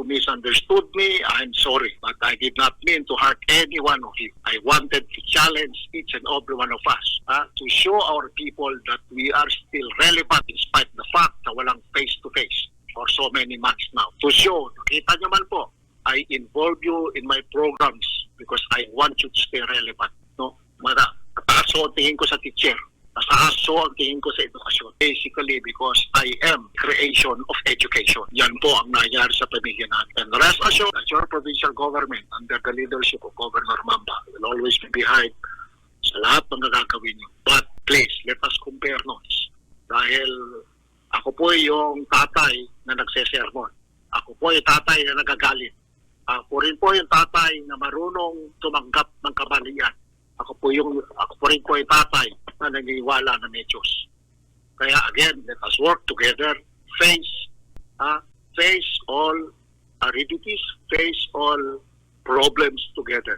you misunderstood me, I'm sorry. But I did not mean to hurt any one of you. I wanted to challenge each and every one of us to show our people that we are still relevant in spite of the fact na walang face-to-face for so many months now. To show, nakita nyo man po, I involve you in my programs because I want you to stay relevant. No? Mataas ang tingin ko sa teacher. Aso ang tingin ko sa edukasyon. Basically, because I am creation of education. Yan po ang nangyari sa pamilya natin. And rest assured that your provincial government under the leadership of Governor Mamba will always be behind sa lahat ng gagawin niyo. But please, let us compare notes. Dahil ako po yung tatay na nagsesermon. Ako po yung tatay na nagagalit. Ako rin po yung tatay na marunong tumanggap ng kabalian. Ako po rin po yung tatay na naniniwala na may Diyos. Kaya again, let us work together, face all aridities, face all problems together.